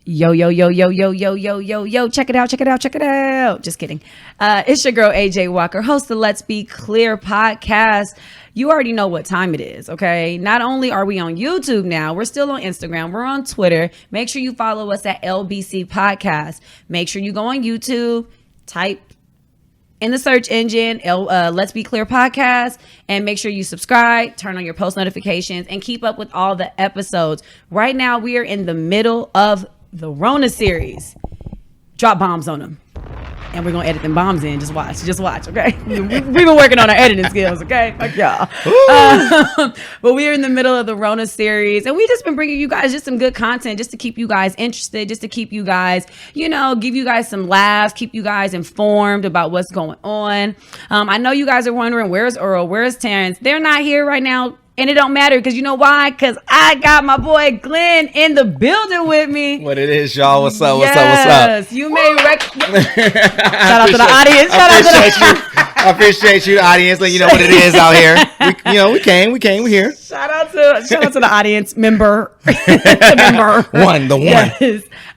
Yo, yo, yo, yo, yo, yo, yo, yo, yo. Check it out, check it out, check it out. Just kidding. It's your girl, AJ Walker, host of Let's Be Clear podcast. You already know what time it is, okay? Not only are we on YouTube now, we're still on Instagram. We're on Twitter. Make sure you follow us at LBC Podcast. Make sure you go on YouTube, type in the search engine, Let's Be Clear Podcast, and make sure you subscribe, turn on your post notifications, and keep up with all the episodes. Right now, we are in the middle of the Rona Series. Drop bombs on them. And we're going to edit them bombs in. Just watch, okay? We've been working on our editing skills, okay? Fuck y'all. But we're in the middle of the Rona Series, and we just been bringing you guys just some good content just to keep you guys interested, just to keep you guys, give you guys some laughs, keep you guys informed about what's going on. I know you guys are wondering, where's Earl? Where's Terrence? They're not here right now. And it don't matter because you know why? Because I got my boy Glenn in the building with me. What it is, y'all? What's up? Yes, you may shout out to the audience. I appreciate you, the audience. Let you know what it is out here. We came, we here. Shout out to the audience member. The one. Yes.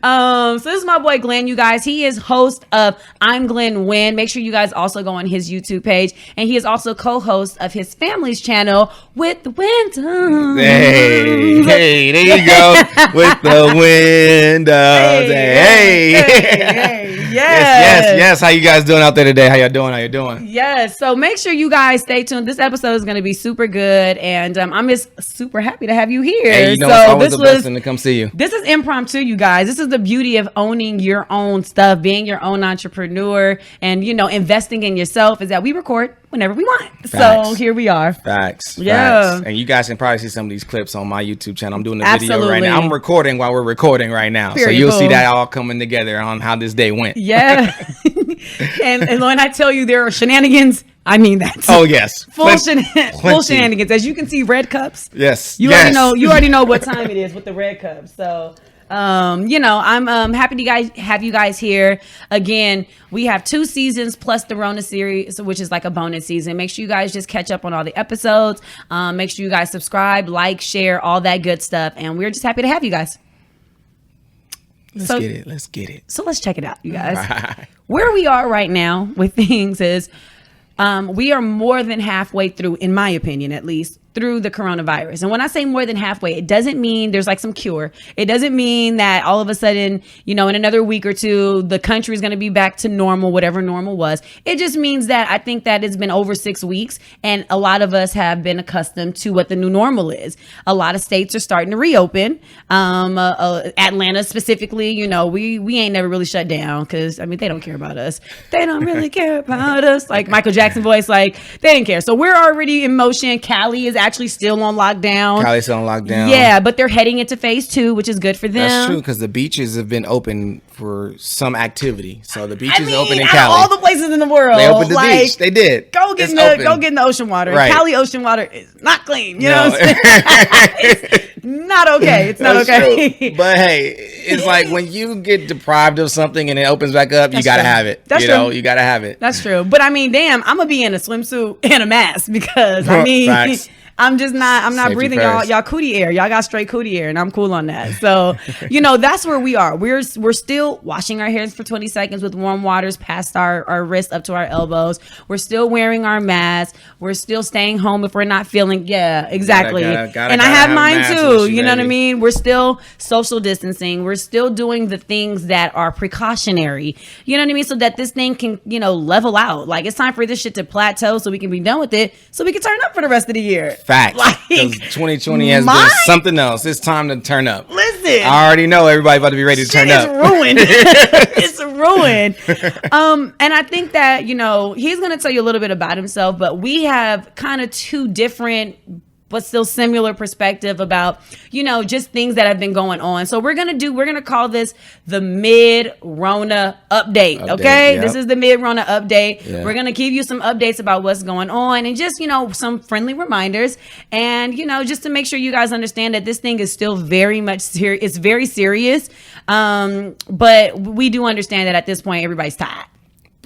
So this is my boy Glenn, you guys. He is host of I'm Glenn Win. Make sure you guys also go on his YouTube page. And he is also co-host of his family's channel with Windom. Hey, there you go. With the windows. Hey. Yes. How you guys doing out there today? How y'all doing? Yes. So make sure you guys stay tuned. This episode is going to be super good. And I'm just super happy to have you here. Hey, it's always a blessing to come see you. This is impromptu, you guys. This is the beauty of owning your own stuff, being your own entrepreneur, and investing in yourself is that we record whenever we want. Facts. So here we are. Facts. Yeah. And you guys can probably see some of these clips on my YouTube channel. I'm doing the video right now. I'm recording while we're recording right now. Period. So you'll see that all coming together on how this day went. Yeah. and when I tell you there are shenanigans, I mean that. Oh yes, full shenanigans. As you can see, red cups. Yes, you already know what time it is with the red cups. So, I'm happy to have you guys here again. We have 2 seasons plus the Rona Series, which is like a bonus season. Make sure you guys just catch up on all the episodes. Make sure you guys subscribe, like, share, all that good stuff, and we're just happy to have you guys. Let's get it. So let's check it out, you guys. Right. Where we are right now with things is we are more than halfway through, in my opinion, at least, through the coronavirus. And when I say more than halfway, it doesn't mean there's like some cure. It doesn't mean that all of a sudden, in another week or two, the country is going to be back to normal, whatever normal was. It just means that I think that it's been over 6 weeks and a lot of us have been accustomed to what the new normal is. A lot of states are starting to reopen. Atlanta specifically, we ain't never really shut down because, they don't care about us. They don't really care about us. Like Michael Jackson voice, like they didn't care. So we're already in motion. Cali is actually still on lockdown. Yeah, but they're heading into phase 2, which is good for them. That's true because the beaches have been open for some activity. So the beach is open in Cali. All the places in the world, they opened the beach. They did. Go get in the ocean water. Right. Cali ocean water is not clean. You know what I'm saying? It's not okay. It's not okay. True. But hey, it's like when you get deprived of something and it opens back up, you gotta have it. That's true. You gotta have it. That's true. But damn, I'm gonna be in a swimsuit and a mask because Facts. I'm not Safety breathing first. y'all cootie air. Y'all got straight cootie air and I'm cool on that. So, that's where we are. We're still washing our hands for 20 seconds with warm waters past our wrists up to our elbows. We're still wearing our masks. We're still staying home if we're not feeling, exactly. And I have mine too. You know what I mean? We're still social distancing. We're still doing the things that are precautionary. You know what I mean? So that this thing can, level out. Like it's time for this shit to plateau so we can be done with it so we can turn up for the rest of the year. Facts. Because 2020 has been something else. It's time to turn up. Listen, I already know everybody about to be ready to turn up. It's ruined. And I think that, he's going to tell you a little bit about himself, but we have kind of 2 different but still similar perspective about, just things that have been going on. So we're going to call this the mid-Rona update. Okay. Yep. This is the mid-Rona update. Yeah. We're going to give you some updates about what's going on and just, some friendly reminders and, just to make sure you guys understand that this thing is still very much serious. It's very serious. But we do understand that at this point, everybody's tired.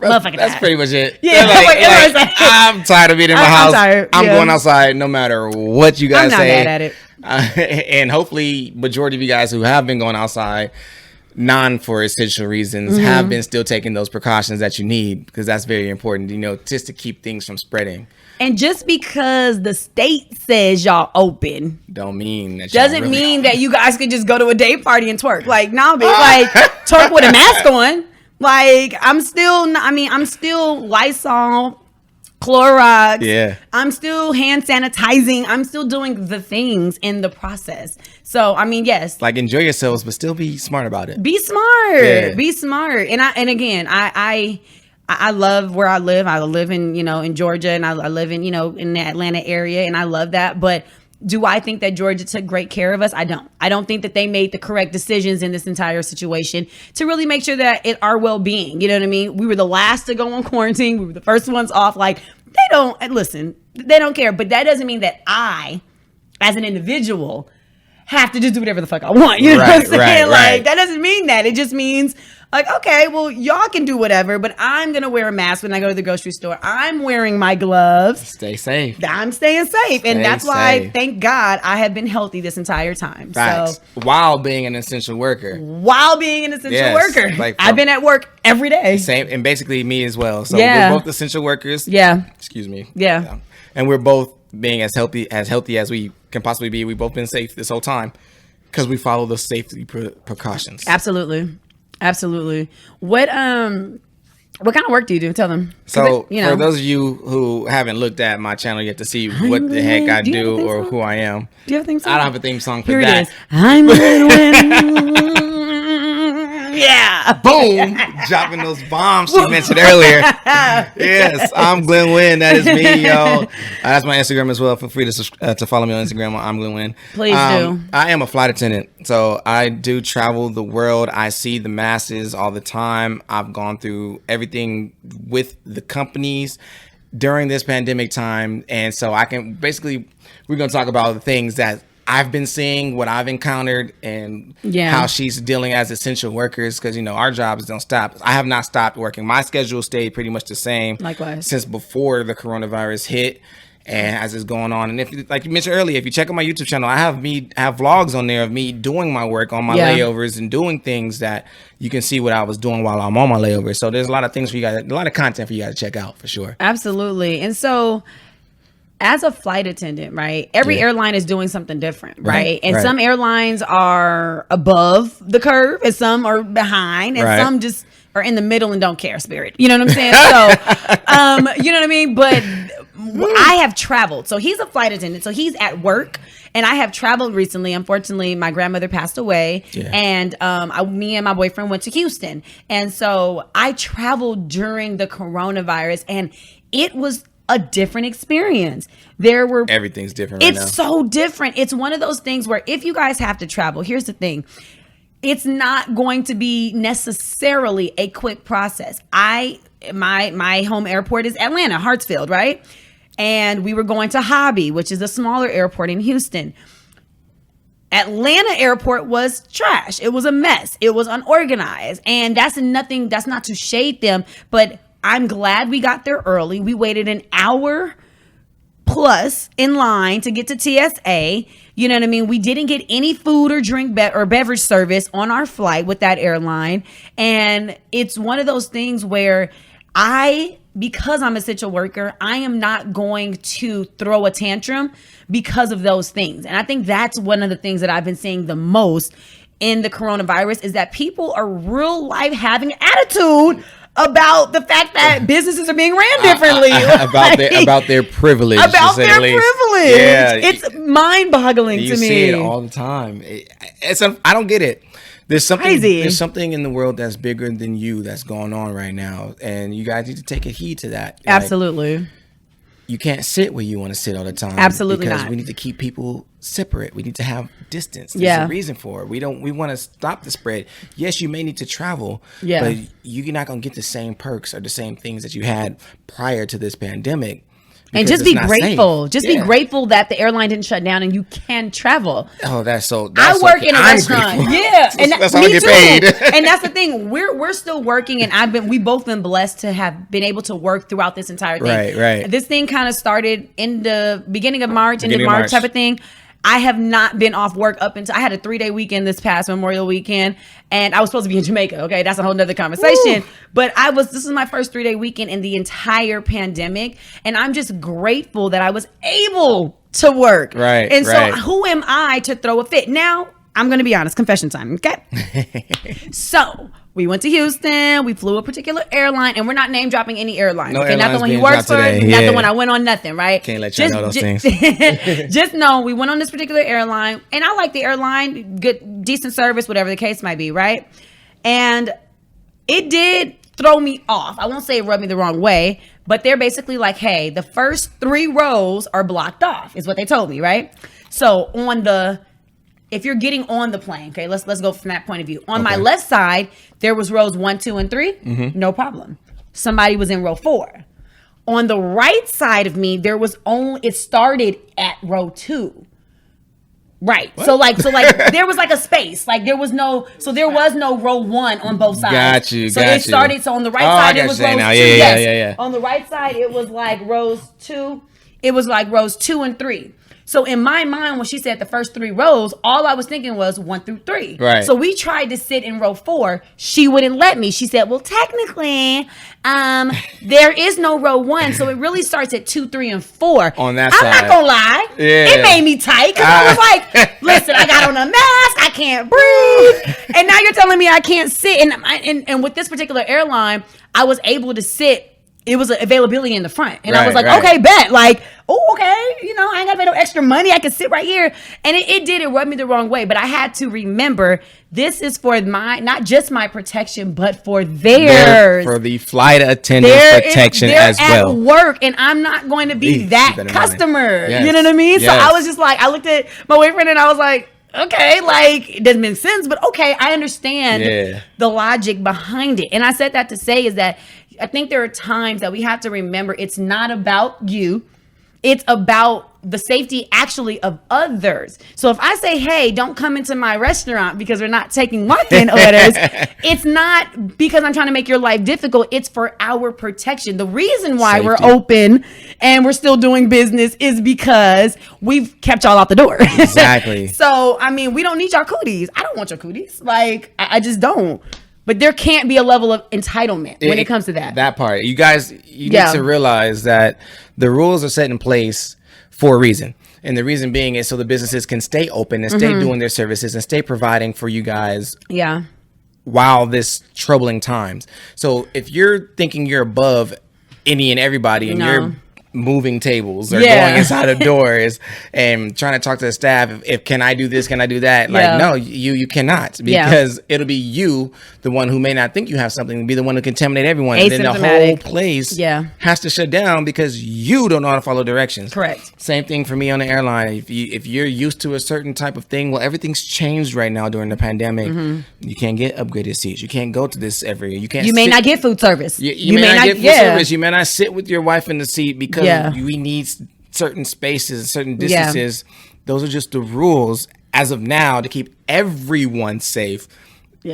That's pretty much it. Yeah, I'm tired of being in my house. I'm going outside no matter what you guys say. I'm not mad at it. And hopefully, majority of you guys who have been going outside for essential reasons have been still taking those precautions that you need, because that's very important, just to keep things from spreading. And just because the state says y'all open don't mean that doesn't mean that you guys could just go to a day party and twerk. Like, nah, bitch, like twerk with a mask on. Like, I'm still Lysol, Clorox. Yeah. I'm still hand sanitizing. I'm still doing the things in the process. So, I mean, yes. Like, enjoy yourselves, but still be smart about it. Be smart. Yeah. Be smart. And again, I love where I live. I live in Georgia, and I live in the Atlanta area, and I love that. But do I think that Georgia took great care of us? I don't. I don't think that they made the correct decisions in this entire situation to really make sure that our well-being. You know what I mean? We were the last to go on quarantine. We were the first ones off. Like, they don't care. But that doesn't mean that I, as an individual, have to just do whatever the fuck I want. You know what I'm saying? Like, that doesn't mean that. It just means, like, okay, well, y'all can do whatever, but I'm going to wear a mask when I go to the grocery store. I'm wearing my gloves. Stay safe. I'm staying safe. And that's why, thank God, I have been healthy this entire time. Facts. So, while being an essential worker. Like, I've been at work every day. Same. And basically me as well. So we're both essential workers. Yeah. Excuse me. Yeah. And we're both being as healthy as we can possibly be. We've both been safe this whole time because we follow the safety precautions. Absolutely. What kind of work do you do? Tell them. So for those of you who haven't looked at my channel yet to see what the heck I do or who I am, do you have a theme song? I don't have a theme song for Here that. It is. I'm Windom. Yeah. Boom. Dropping those bombs she mentioned earlier. Yes, I'm Glenn Wynn. That is me, yo. That's my Instagram as well. Feel free to follow me on Instagram. I'm Glenn Wynn. Please do. I am a flight attendant. So I do travel the world. I see the masses all the time. I've gone through everything with the companies during this pandemic time. And so we're going to talk about the things that I've been seeing, what I've encountered, and how she's dealing as essential workers, because our jobs don't stop. I have not stopped working. My schedule stayed pretty much the same. Likewise. Since before the coronavirus hit, and as it's going on. And if, like you mentioned earlier, if you check out my YouTube channel, I have vlogs on there of me doing my work on my layovers and doing things that you can see what I was doing while I'm on my layovers. So there's a lot of things for you guys, a lot of content for you guys to check out for sure. Absolutely. And so, as a flight attendant, right, every airline is doing something different, right? And some airlines are above the curve, and some are behind, and some just are in the middle and don't care, Spirit. You know what I'm saying? So, you know what I mean? But I have traveled. So he's a flight attendant. So he's at work, and I have traveled recently. Unfortunately, my grandmother passed away, and me and my boyfriend went to Houston. And so I traveled during the coronavirus, and it was a different experience. Everything's different right now. It's so different. It's one of those things where if you guys have to travel, here's the thing. It's not going to be necessarily a quick process. My home airport is Atlanta, Hartsfield, right? And we were going to Hobby, which is a smaller airport in Houston. Atlanta airport was trash. It was a mess. It was unorganized. And that's not to shade them, but I'm glad we got there early. We waited an hour plus in line to get to TSA. You know what I mean? We didn't get any food or drink or beverage service on our flight with that airline. And it's one of those things where because I'm a essential worker, I am not going to throw a tantrum because of those things. And I think that's one of the things that I've been seeing the most in the coronavirus is that people are real life having attitude about the fact that businesses are being ran differently. About their privilege. About their privilege. Yeah. It's mind-boggling to me. You see it all the time. I don't get it. There's something in the world that's bigger than you that's going on right now. And you guys need to take a heed to that. Absolutely. You can't sit where you want to sit all the time. Absolutely not. Because we need to keep people separate. We need to have distance. There's a reason for it. We want to stop the spread. Yes, you may need to travel, but you're not going to get the same perks or the same things that you had prior to this pandemic. And just be grateful. Safe. Just be grateful that the airline didn't shut down and you can travel. Oh, I work in a restaurant. Yeah, and that's how I get paid. And that's the thing. We're still working, and we've both been blessed to have been able to work throughout this entire thing. Right. This thing kind of started in the beginning of March, end of March type of thing. I have not been off work up until I had a 3-day weekend this past Memorial weekend, and I was supposed to be in Jamaica. Okay, that's a whole nother conversation. Woo. But this is my first 3-day weekend in the entire pandemic, and I'm just grateful that I was able to work. Right. And so who am I to throw a fit? Now, I'm going to be honest, confession time, okay? So we went to Houston. We flew a particular airline, and we're not name dropping any airline. No, okay, not the one he works for, not the one I went on, nothing, right? Can't let you know those things. Just know we went on this particular airline, and I like the airline, good, decent service, whatever the case might be, right? And it did throw me off. I won't say it rubbed me the wrong way, but they're basically like, hey, the first 3 rows are blocked off, is what they told me, right? So if you're getting on the plane, okay, let's go from that point of view. On my left side, there was rows 1, 2, and 3. Mm-hmm. No problem. Somebody was in row 4. On the right side of me, it started at row 2. Right. What? So like there was like a space. Like there was no row 1 on both sides. Got you. So it started. So on the right side it was rows 2. Yeah. On the right side it was like rows 2. It was like rows 2 and 3. So in my mind, when she said the first 3 rows, all I was thinking was 1 through 3. Right. So we tried to sit in row 4. She wouldn't let me. She said, well, technically, there is no row 1. So it really starts at 2, 3, and 4. On that side. I'm not going to lie. Yeah. It made me tight because I was like, listen, I got on a mask. I can't breathe. And now you're telling me I can't sit. And with this particular airline, I was able to sit. It was availability in the front. And I was like, okay, bet. Like, oh, okay. I ain't got to pay no extra money. I can sit right here. And it rubbed me the wrong way. But I had to remember this is for not just my protection, but for theirs. For the flight attendant's protection as well. They're at work, and I'm not going to be that customer. Yes. You know what I mean? Yes. So I was just like, I looked at my boyfriend and I was like, okay, like it doesn't make sense, but okay, I understand the logic behind it. And I said that to say is that I think there are times that we have to remember it's not about you. It's about the safety actually of others. So if I say, hey, don't come into my restaurant because we're not taking walk-in orders, it's not because I'm trying to make your life difficult. It's for our protection. The reason why we're open and we're still doing business is because we've kept y'all out the door. Exactly. So, I mean, we don't need your cooties. I don't want your cooties. Like, I just don't. But there can't be a level of entitlement when it comes to that. That part. You guys, you need to realize that the rules are set in place for a reason. And the reason being is so the businesses can stay open and stay doing their services and stay providing for you guys. Yeah. While this troubling times. So if you're thinking you're above any and everybody and you're moving tables or going inside of doors and trying to talk to the staff if can I do this, can I do that, like no, you cannot, because it'll be you, the one who may not think you have something, be the one to contaminate everyone, and then the whole place has to shut down because you don't know how to follow directions. Correct. Same thing for me on the airline. If you're used to a certain type of thing, well, everything's changed right now during the pandemic. You can't get upgraded seats, you can't go to this every year, you may not get food service, you may not get food service, you may not sit with your wife in the seat because we need certain spaces, certain distances. Those are just the rules as of now to keep everyone safe.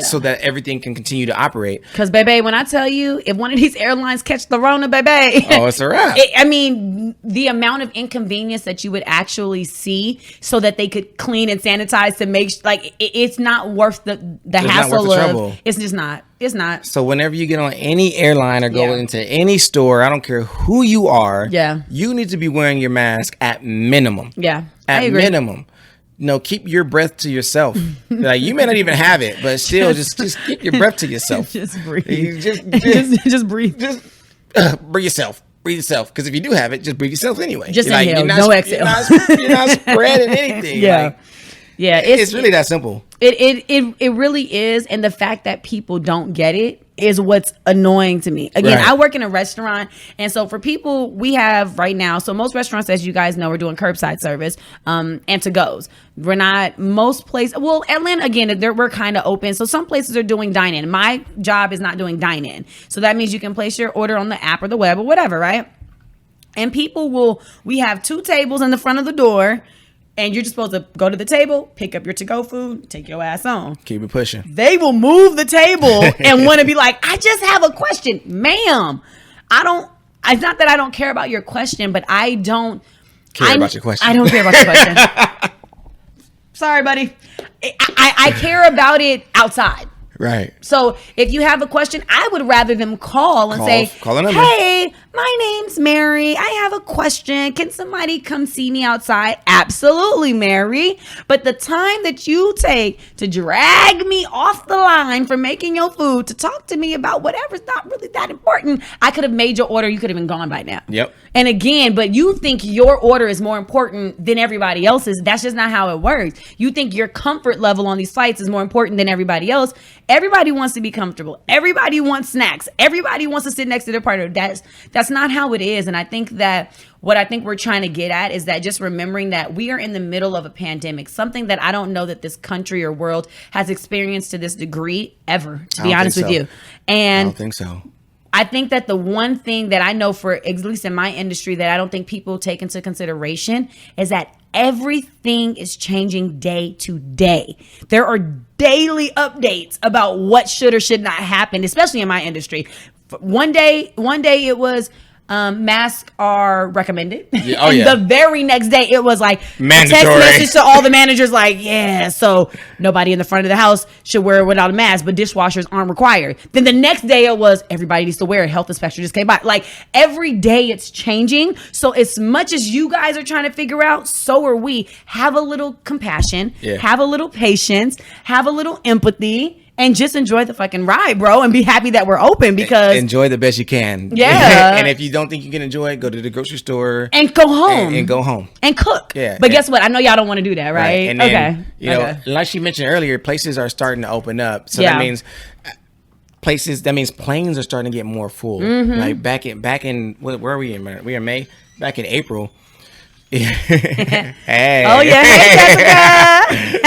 So that everything can continue to operate. Because, baby, when I tell you, if one of these airlines catch the Rona, baby. Oh, it's a wrap. I mean, the amount of inconvenience that you would actually see so that they could clean and sanitize to make, it's not worth the hassle not worth the trouble. It's just not. It's not. So whenever you get on any airline or go into any store, I don't care who you are. You need to be wearing your mask at minimum. At minimum. No, keep your breath to yourself. Like you may not even have it, but still, just keep your breath to yourself. Just breathe. Just breathe. Just breathe yourself. Breathe yourself. Because if you do have it, just breathe yourself anyway. Just inhale, no exhale. You're not spreading anything. It's really that simple. It really is, and the fact that people don't get it is what's annoying to me. Again, I work in a restaurant, and so for people we have right now, so most restaurants, as you guys know, we're doing curbside service and to goes. We're not most places. Well, Atlanta again, we're kind of open, so some places are doing dine in. My job is not doing dine in, so that means you can place your order on the app or the web or whatever, right? And we have 2 tables in the front of the door. And you're just supposed to go to the table, pick up your to-go food, take your ass on. Keep it pushing. They will move the table and want to be like, I just have a question. Ma'am, it's not that I don't care about your question, but I don't care about your question. I don't care about your question. Sorry, buddy. I care about it outside. Right. So if you have a question, I would rather them call a number. Hey, my name's Mary. I have a question. Can somebody come see me outside? Absolutely, Mary. But the time that you take to drag me off the line for making your food, to talk to me about whatever's not really that important, I could have made your order. You could have been gone by now. Yep. And again, but you think your order is more important than everybody else's. That's just not how it works. You think your comfort level on these flights is more important than everybody else. Everybody wants to be comfortable. Everybody wants snacks. Everybody wants to sit next to their partner. That's not how it is. And I think that what I think we're trying to get at is that just remembering that we are in the middle of a pandemic, something that I don't know that this country or world has experienced to this degree ever, to be honest with you. And I don't think so. I think that the one thing that I know, for at least in my industry, that I don't think people take into consideration is that everything is changing day to day. There are daily updates about what should or should not happen, especially in my industry. One day it was masks are recommended. Yeah, The very next day it was like mandatory. Text message to all the managers like, yeah, so nobody in the front of the house should wear it without a mask, but dishwashers aren't required. Then the next day it was everybody needs to wear it. Health inspector just came by. Like every day it's changing. So as much as you guys are trying to figure out, so are we. Have a little compassion, have a little patience, have a little empathy. And just enjoy the fucking ride, bro, and be happy that we're open, because enjoy the best you can. Yeah. And if you don't think you can enjoy it, go to the grocery store and go home and go home and cook. Yeah. But guess what? I know y'all don't want to do that, right? And then, you know, like she mentioned earlier, places are starting to open up. So that means planes are starting to get more full. Mm-hmm. Like back in where are we in? We are in May. Back in April. Hey. Oh yeah, hey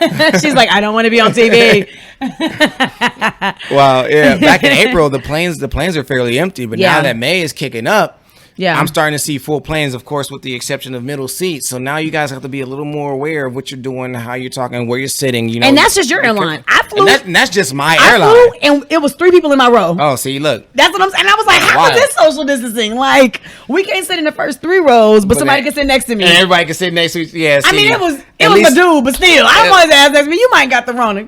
Jessica. She's like, I don't want to be on TV. Well, yeah, back in April the planes are fairly empty, but now that May is kicking up, I'm starting to see full planes, of course, with the exception of middle seats. So now you guys have to be a little more aware of what you're doing, how you're talking, where you're sitting. You know, and that's just your airline. I flew, and that's just my airline. Flew, and it was 3 people in my row. Oh, see, look, that's what I'm saying. I was like, how is this social distancing? Like, we can't sit in the first 3 rows, but somebody can sit next to me. And everybody can sit next to you. Yeah, see, I mean, it was a dude, but still, I don't want his ass next to me. You might got the Rona.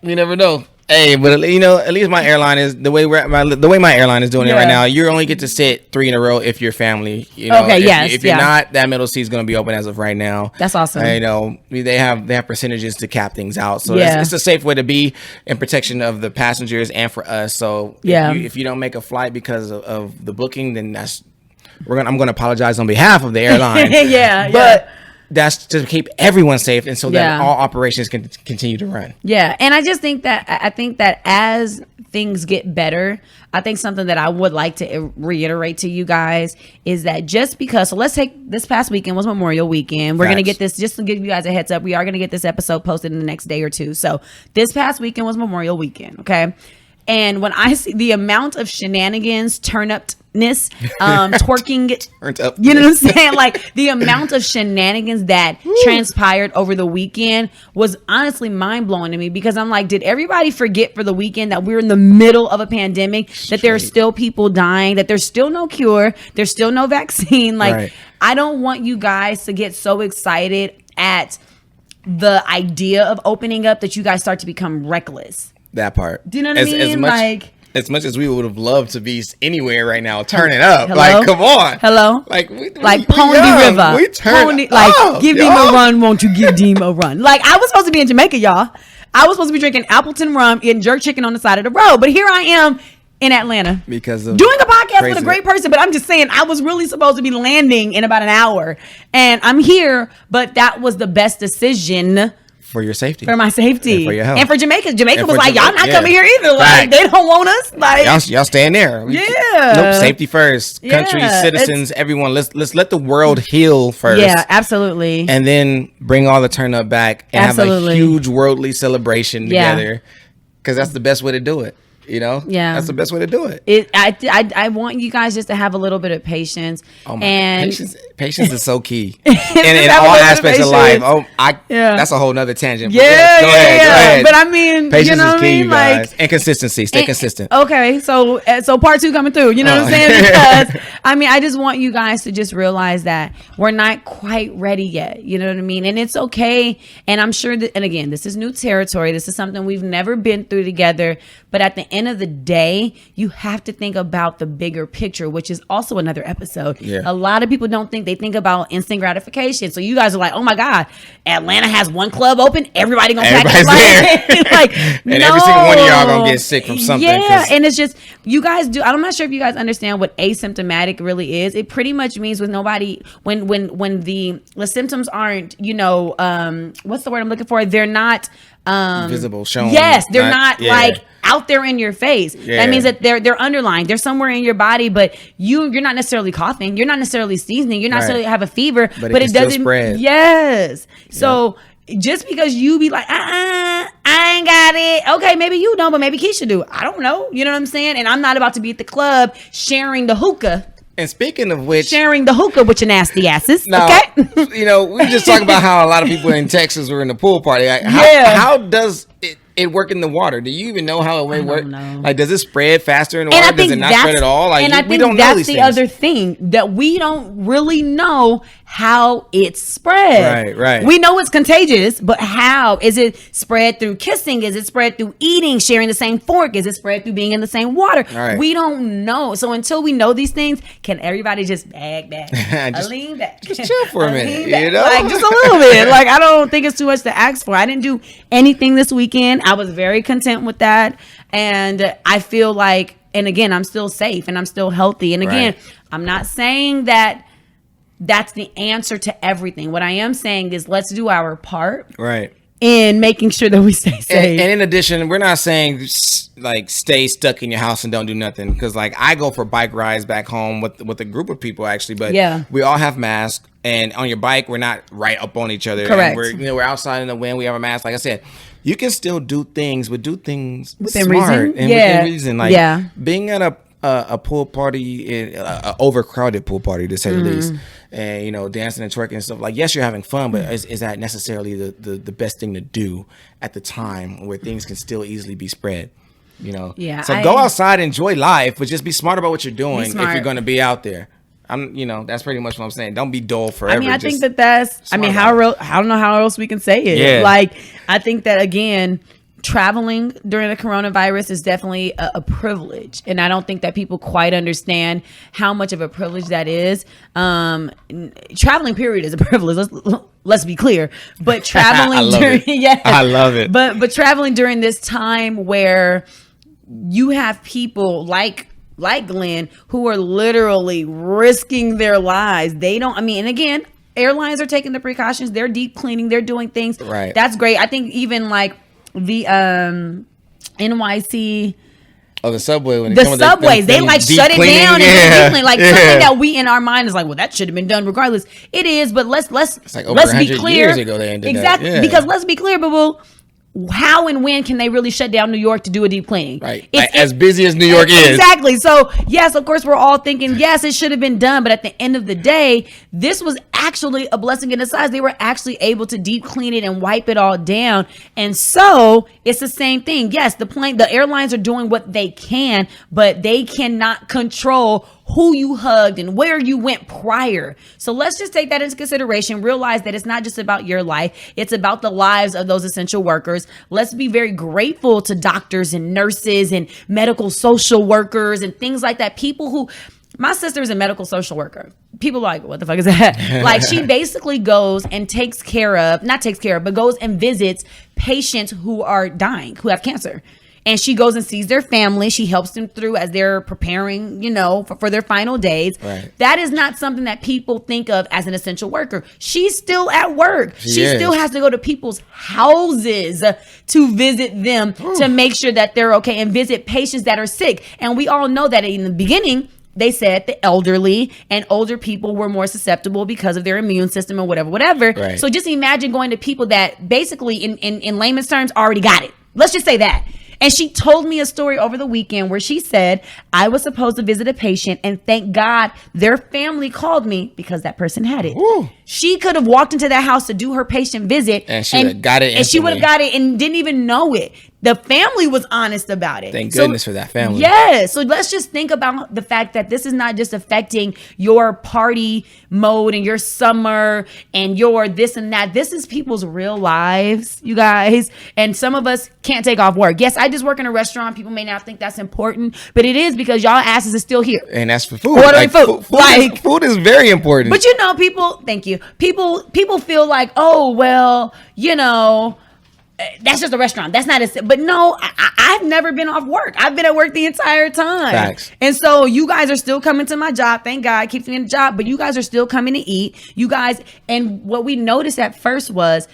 You never know. Hey, but you know, at least my airline is the way my airline is doing it right now. You only get to sit 3 in a row if you're family. You know, if you're not, that middle seat is going to be open as of right now. That's awesome. You know, they have percentages to cap things out, so it's a safe way to be in protection of the passengers and for us. So if you don't make a flight because of the booking, then I'm going to apologize on behalf of the airline. But that's to keep everyone safe, and so that all operations can continue to run. Yeah, and I think that as things get better, I think something that I would like to reiterate to you guys is that just because, so let's take this past weekend was Memorial Weekend. We're going to get this, just to give you guys a heads up, we are going to get this episode posted in the next day or two. So this past weekend was Memorial Weekend, okay? And when I see the amount of shenanigans, turn-upness, twerking, you know what I'm saying? Like the amount of shenanigans that transpired over the weekend was honestly mind-blowing to me, because I'm like, did everybody forget for the weekend that we're in the middle of a pandemic, that there are still people dying, that there's still no cure, there's still no vaccine? Like, I don't want you guys to get so excited at the idea of opening up that you guys start to become reckless. That part. Do you know what I mean? As much as we would have loved to be anywhere right now, turn it up. Hello? Like, come on. Hello? Like Pony River. We turn it up. Give Deem a run, won't you give Deem a run? Like, I was supposed to be in Jamaica, y'all. I was supposed to be drinking Appleton rum, eating jerk chicken on the side of the road. But here I am in Atlanta. Because of doing a podcast with a great person. But I'm just saying, I was really supposed to be landing in about an hour. And I'm here, but that was the best decision. For your safety. For my safety. And for your health. And for Jamaica. Jamaica was like, y'all not coming here either. Like, they don't want us. Like, y'all staying there. Yeah. Nope, safety first. Country, citizens, everyone. Let's let the world heal first. Yeah, absolutely. And then bring all the turn up back and have a huge worldly celebration together. Because that's the best way to do it. Yeah. That's the best way to do it. I want you guys just to have a little bit of patience. Oh my and patience is so key in all aspects of life. That's a whole nother tangent. Yeah, go ahead. But I mean, patience is key, you guys. And consistency. Stay consistent. Okay, so part 2 coming through. You know what I'm saying? Because I mean, I just want you guys to just realize that we're not quite ready yet. You know what I mean? And it's okay. And I'm sure that, and again, this is new territory. This is something we've never been through together. But at the end of the day, you have to think about the bigger picture, which is also another episode. Yeah. A lot of people don't think, they think about instant gratification. So you guys are like, oh my God, Atlanta has one club open. Everybody gonna pack it. Like, and every single one of y'all gonna get sick from something. Yeah, and it's just, you guys do, I'm not sure if you guys understand what asymptomatic really is. It pretty much means when nobody, when the symptoms aren't, what's the word I'm looking for? They're not visible, shown. Yes, they're not like out there in your face. Yeah. That means that they're underlying. They're somewhere in your body, but you're not necessarily coughing. You're not necessarily sneezing. You're not necessarily have a fever, but it doesn't spread. Yes. So just because you be like, I ain't got it. Okay, maybe you don't, but maybe Keisha do. I don't know. You know what I'm saying? And I'm not about to be at the club sharing the hookah. And speaking of which, sharing the hookah with your nasty asses. Now, okay. We just talking about how a lot of people in Texas were in the pool party. Like, how does it work in the water? Do you even know how it may work? Know. Like, does it spread faster in the water? Does it not spread at all? Like, and I think that's the other thing, that we don't really know how it's spread. Right. We know it's contagious, but how? Is it spread through kissing? Is it spread through eating, sharing the same fork? Is it spread through being in the same water? Right. We don't know. So until we know these things, can everybody just bag back? Lean back. Just chill for a minute, Like, just a little bit. Like, I don't think it's too much to ask for. I didn't do anything this weekend. I was very content with that. And I feel like, and again, I'm still safe and I'm still healthy. And again, I'm not saying that that's the answer to everything. What I am saying is, let's do our part. Right. In making sure that we stay safe. And in addition, we're not saying like stay stuck in your house and don't do nothing, because like I go for bike rides back home with a group of people actually, but we all have masks, and on your bike we're not right up on each other. Correct. And we're outside in the wind. We have a mask. Like I said, you can still do things, but do things within smart reason. and within reason. Like being at a pool party, an overcrowded pool party to say the least, and dancing and twerking and stuff, like, yes, you're having fun, but is that necessarily the best thing to do at the time where things can still easily be spread? So go outside, enjoy life, but just be smart about what you're doing if you're going to be out there. That's pretty much what I'm saying. Don't be dull forever. I mean, I think that's, I don't know how else we can say it. Yeah. Like, I think that, again, traveling during the coronavirus is definitely a privilege. And I don't think that people quite understand how much of a privilege that is. Traveling, period, is a privilege. Let's be clear. But traveling I love it. But traveling during this time where you have people like Glenn who are literally risking their lives. And again, airlines are taking the precautions. They're deep cleaning. They're doing things. Right. That's great. I think even like the NYC, the subway, when the subways, they like shut it down and deep clean. Like something that we in our mind is like, well, that should have been done regardless. It is, but let's like over be clear. Years ago they ended exactly that. Yeah. Because let's be clear, but how and when can they really shut down New York to do a deep cleaning? Right. As busy as New York is. Exactly. So, yes, of course, we're all thinking, yes, it should have been done. But at the end of the day, this was actually a blessing in disguise. They were actually able to deep clean it and wipe it all down. And so it's the same thing. Yes, the airlines are doing what they can, but they cannot control who you hugged and where you went prior. So let's just take that into consideration. Realize that it's not just about your life. It's about the lives of those essential workers. Let's be very grateful to doctors and nurses and medical social workers and things like that. People who, my sister is a medical social worker. People are like, what the fuck is that? Like, she basically goes and but goes and visits patients who are dying, who have cancer. And she goes and sees their family. She helps them through as they're preparing, for their final days. Right. That is not something that people think of as an essential worker. She's still at work. She still has to go to people's houses to visit them to make sure that they're okay, and visit patients that are sick. And we all know that in the beginning, they said the elderly and older people were more susceptible because of their immune system or whatever. Right. So just imagine going to people that basically, in layman's terms, already got it. Let's just say that. And she told me a story over the weekend where she said, I was supposed to visit a patient and thank God their family called me because that person had it. Woo. She could have walked into that house to do her patient visit. And she would have got it And she would have instantly. got it and didn't even know it. The family was honest about it. Thank goodness for that family. Yes. So let's just think about the fact that this is not just affecting your party mode and your summer and your this and that. This is people's real lives, you guys. And some of us can't take off work. Yes, I just work in a restaurant. People may not think that's important, but it is because y'all asses are still here. And that's for food. Ordering food. Food is very important. But you know, people, thank you. People feel like, oh, well, you know, that's just a restaurant. That's not a. But no, I've never been off work. I've been at work the entire time. Facts. And so you guys are still coming to my job. Thank God, keeps me in the job. But you guys are still coming to eat. You guys, and what we noticed at first was,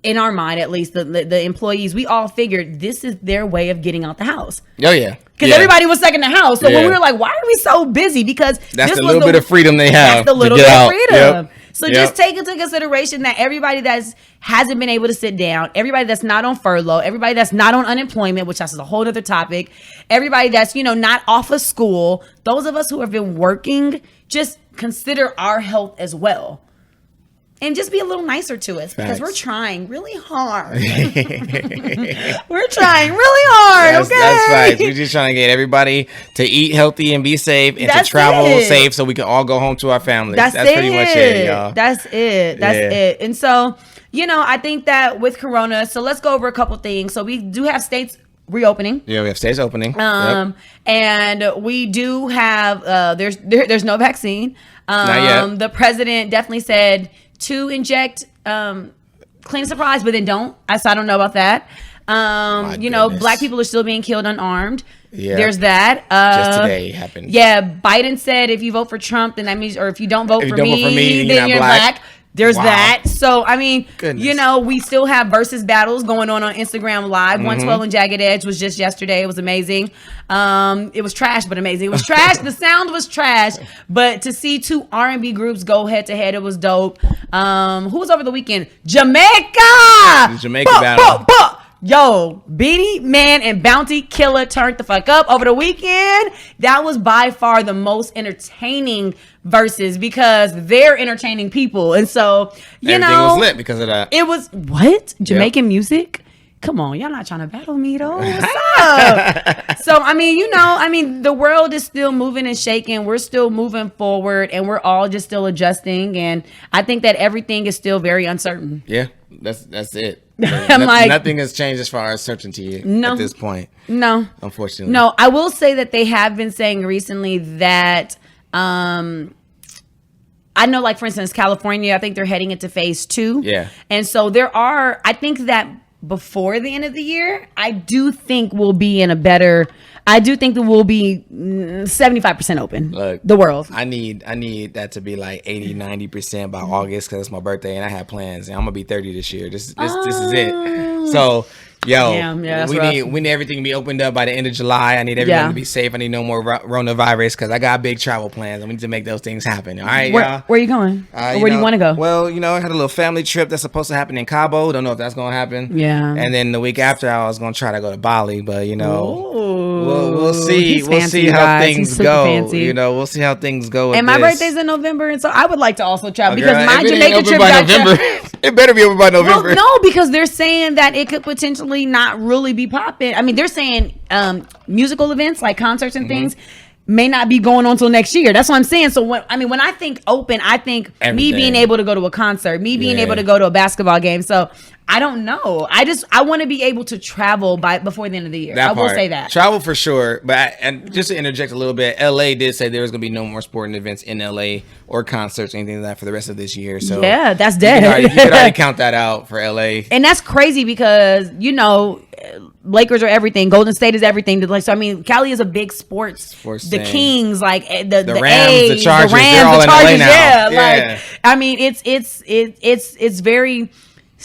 in our mind at least, the employees, we all figured this is their way of getting out the house. Oh yeah. Because everybody was stuck in the house. So when we were like, why are we so busy? Because that's this the was little bit of freedom they have. That's the little bit of freedom. Yep. So just take into consideration that everybody that hasn't been able to sit down, everybody that's not on furlough, everybody that's not on unemployment, which that's a whole other topic, everybody that's, you know, not off of school, those of us who have been working, just consider our health as well. And just be a little nicer to us because we're trying really hard. We're trying really hard, okay? That's right. We're just trying to get everybody to eat healthy and be safe and to travel safe so we can all go home to our families. That's pretty much it, y'all. That's it. And so, you know, I think that with Corona, so let's go over a couple things. So we do have states reopening. Yeah, we have states opening. And we do have, there's no vaccine. Not yet. The president definitely said to inject clean supplies, but then don't. So I don't know about that. You know, black people are still being killed unarmed. Yeah. There's that. Just today happened. Yeah, Biden said if you vote for Trump, then that means, or if you don't vote for me, then you're black. There's that. So, I mean, you know, we still have versus battles going on Instagram Live. 112 and Jagged Edge was just yesterday. It was amazing. It was trash, but amazing. It was trash. The sound was trash. But to see two R&B groups go head to head, it was dope. Who was over the weekend? Jamaica! Jamaica battle. Yo, Beanie Man and Bounty Killer turned the fuck up over the weekend. That was by far the most entertaining verses because they're entertaining people. And so, you everything know, was lit because of that. It was what? Jamaican music? Come on, y'all not trying to battle me though. What's up? So, I mean, you know, the world is still moving and shaking. We're still moving forward and we're all just still adjusting. And I think that everything is still very uncertain. Yeah, that's it. Nothing has changed as far as certainty at this point. No. Unfortunately. No, I will say that they have been saying recently that I know, like, for instance, California, I think they're heading into phase 2. Yeah. And so I think that before the end of the year, I do think we'll be in a better, I do think that we'll be 75% open. Look, the world. I need that to be like 80-90% by August because it's my birthday and I have plans and I'm gonna be 30 this year. This is it. So we need everything to be opened up by the end of July. I need everyone to be safe. I need no more coronavirus because I got big travel plans. I need to make those things happen. All right, y'all. Where are you going? Or where do you want to go? Well, you know, I had a little family trip that's supposed to happen in Cabo. Don't know if that's gonna happen. Yeah. And then the week after, I was gonna try to go to Bali, but you know. Ooh. We'll see. He's we'll fancy, see how guys. things go. Fancy. You know, we'll see how things go. And my birthday's in November, and so I would like to also travel because my Jamaica trip by November. It better be over by November. Well, no, because they're saying that it could potentially not really be popping. I mean, they're saying musical events like concerts and things may not be going on till next year. That's what I'm saying. So when I think open, I think me being able to go to a concert, me being able to go to a basketball game. So I don't know. I want to be able to travel before the end of the year. I will say that. Travel for sure. But and just to interject a little bit, LA did say there was going to be no more sporting events in LA or concerts or anything like that for the rest of this year. So yeah, that's dead. You could already count that out for LA. And that's crazy because, you know, Lakers are everything. Golden State is everything. So I mean, Cali is a big sports the thing. Kings, like the Rams, A's, the Chargers, the Rams, they're all the in Chargers. LA now. Yeah, like I mean, it's very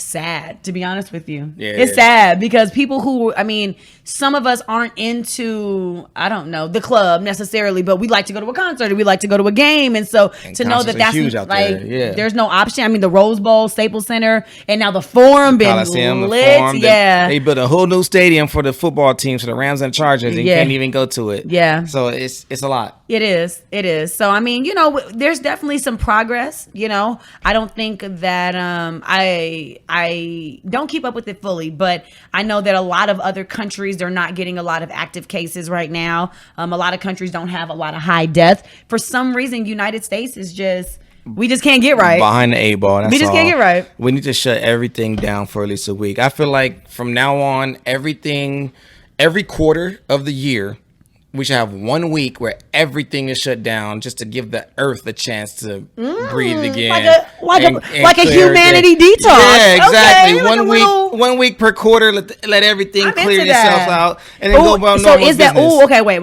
sad, to be honest with you. Yeah, it's sad because people who, I mean, some of us aren't into, I don't know, the club necessarily, but we like to go to a concert or we like to go to a game. And so to know that that's huge out like, there. Yeah. there's no option. I mean, the Rose Bowl, Staples Center, and now the Forum been Coliseum, lit. the Forum, yeah. They built a whole new stadium for the football teams, for the Rams and Chargers, and you can't even go to it. Yeah. So it's a lot. It is. It is. So, I mean, you know, there's definitely some progress, you know. I don't think that I don't keep up with it fully, but I know that a lot of other countries, they're not getting a lot of active cases right now. A lot of countries don't have a lot of high death. For some reason, United States is just, we just can't get right. Behind the 8-ball. That's we just all. can't get right. We need to shut everything down for at least a week. I feel like from now on, every quarter of the year, we should have 1 week where everything is shut down just to give the earth a chance to breathe again. Like a humanity detox. Yeah, exactly. Okay, 1 week per quarter, let everything clear itself out and then go about so normal is that, business. Okay, wait.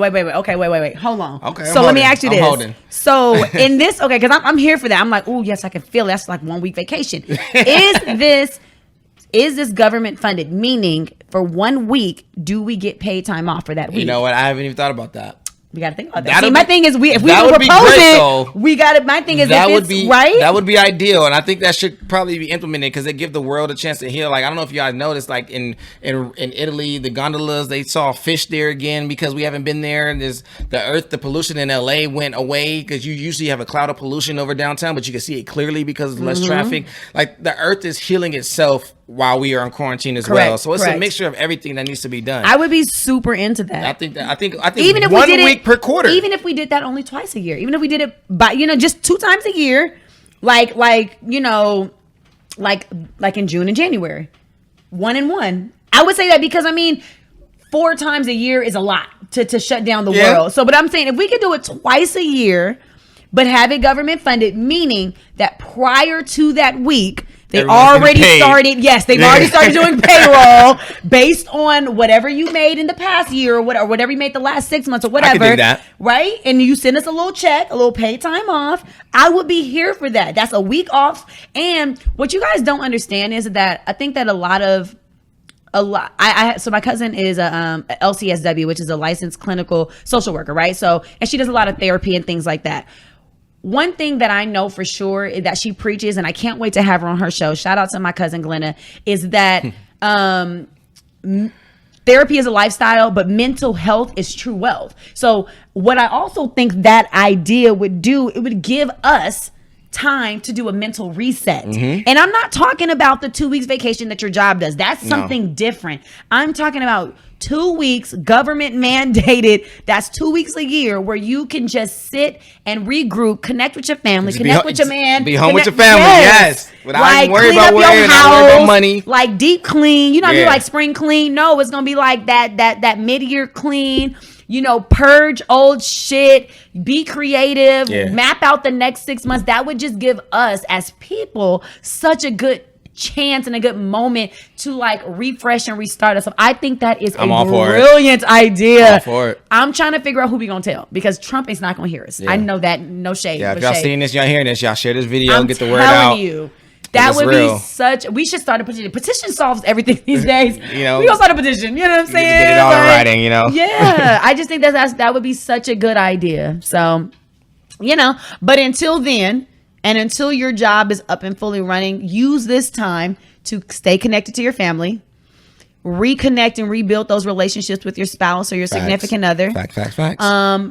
Hold on. Okay, so let me ask you this. Holding. So in this, okay, because I'm here for that. I'm like, oh, yes, I can feel it. That's like 1 week vacation. Is this government funded? Meaning, for 1 week, do we get paid time off for that week? You know what? I haven't even thought about that. We got to think about that. See, my thing is, if we propose it, we got to. My thing is, that if would it's be right. That would be ideal, and I think that should probably be implemented because they give the world a chance to heal. Like I don't know if you guys noticed, like in Italy, the gondolas, they saw fish there again because we haven't been there. And there's the pollution in LA went away because you usually have a cloud of pollution over downtown, but you can see it clearly because of less traffic. Like the earth is healing itself while we are on quarantine as well. So it's a mixture of everything that needs to be done. I would be super into that. I think even if 1 we did week per quarter. Even if we did that only twice a year. Even if we did it by, just 2 times a year, like in June and January, 1 and 1. I would say that because 4 times a year is a lot to shut down the world. So, but I'm saying if we could do it twice a year, but have it government funded, meaning that prior to that week, they've already started doing payroll based on whatever you made in the past year or whatever you made the last 6 months or whatever. I can do that. Right? And you send us a little check, a little paid time off. I would be here for that. That's a week off. And what you guys don't understand is that I think that so my cousin is a LCSW, which is a licensed clinical social worker, right? So, and she does a lot of therapy and things like that. One thing that I know for sure is that she preaches, and I can't wait to have her on her show. Shout out to my cousin Glenna, is that therapy is a lifestyle, but mental health is true wealth. So what I also think that idea would do, it would give us time to do a mental reset. And I'm not talking about the 2 weeks vacation that your job does. That's something different. I'm talking about 2 weeks government mandated. That's 2 weeks a year where you can just sit and regroup, connect with your family, connect with your man, be home with your family. Yes. Without even worry about worrying about money. Like deep clean. You know what I mean? Like spring clean. No, it's gonna be like that mid-year clean. Purge old shit, be creative, map out the next 6 months. That would just give us as people such a good chance and a good moment to like refresh and restart us. I think that is a brilliant idea. I'm all for it. I'm trying to figure out who we gonna tell because Trump is not gonna hear us. I know that. No shade. Yeah, if y'all seeing this, y'all hearing this, y'all share this video, get the word out. out. I'm telling you. That would be we should start a petition. Petition solves everything these days. We gonna start a petition. You know what I'm saying? Get it all in writing, Yeah. I just think that would be such a good idea. So, but until then, and until your job is up and fully running, use this time to stay connected to your family, reconnect and rebuild those relationships with your spouse or your significant other. Facts.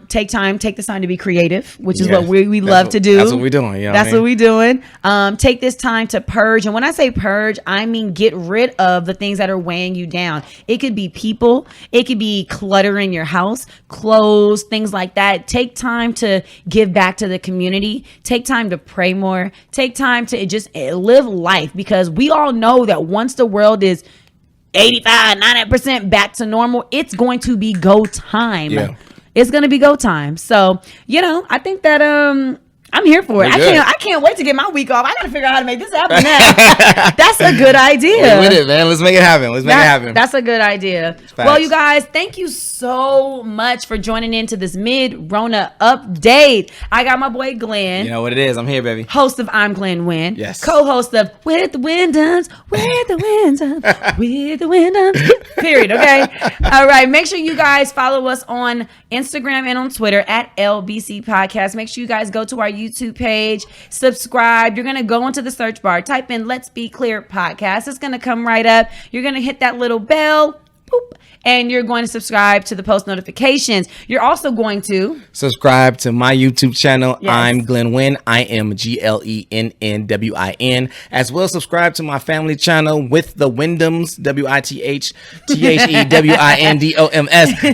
Take this time to be creative, which is what we love to do. That's what we're doing. That's what we're doing. Take this time to purge. And when I say purge, I mean get rid of the things that are weighing you down. It could be people. It could be clutter in your house, clothes, things like that. Take time to give back to the community. Take time to pray more. Take time to just live life, because we all know that once the world is 85-90% back to normal, it's going to be go time. It's going to be go time. So, I think that I'm here for it. I can't wait to get my week off. I gotta figure out how to make this happen now. That's a good idea. With it, man. Let's make it happen. That's a good idea. Well, you guys, thank you so much for joining into this mid-Rona update. I got my boy Glenn. You know what it is. I'm here, baby. Host of I'm Glenn Wynn. Yes. Co-host of With the Windoms. Period. Okay. All right. Make sure you guys follow us on Instagram and on Twitter at LBC Podcast. Make sure you guys go to our YouTube page, subscribe. You're going to go into the search bar, type in Let's Be Clear Podcast. It's going to come right up. You're going to hit that little bell. Boop, and you're going to subscribe to the post notifications. You're also going to subscribe to my YouTube channel. Yes. I'm Glenn Wynn. I am GLENNWIN. As well, subscribe to my family channel with the Windoms, WITHTHEWINDOMS.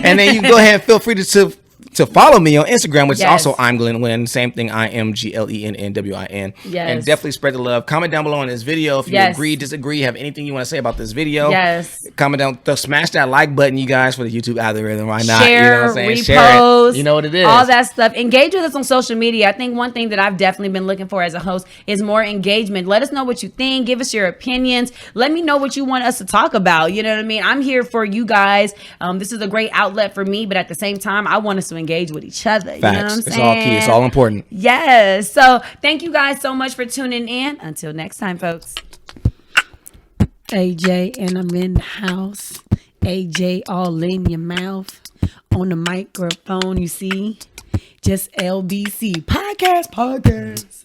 And then you can go ahead and feel free to follow me on Instagram, which is also I'm Glenn Wynn. Same thing. I am GLENNWIN. Yes. And definitely spread the love. Comment down below on this video if you agree, disagree, have anything you want to say about this video. Yes. Comment down. Smash that like button, you guys, for the YouTube algorithm. Why not? Share, you know what I'm saying? repost. Share it. You know what it is. All that stuff. Engage with us on social media. I think one thing that I've definitely been looking for as a host is more engagement. Let us know what you think. Give us your opinions. Let me know what you want us to talk about. You know what I mean? I'm here for you guys. This is a great outlet for me, but at the same time, I want us to engage with each other. Facts. You know what I'm saying? It's all key. It's all important. Yes. So thank you guys so much for tuning in. Until next time, folks. AJ, and I'm in the house. AJ all in your mouth. On the microphone, you see. Just LBC. Podcast. Podcast.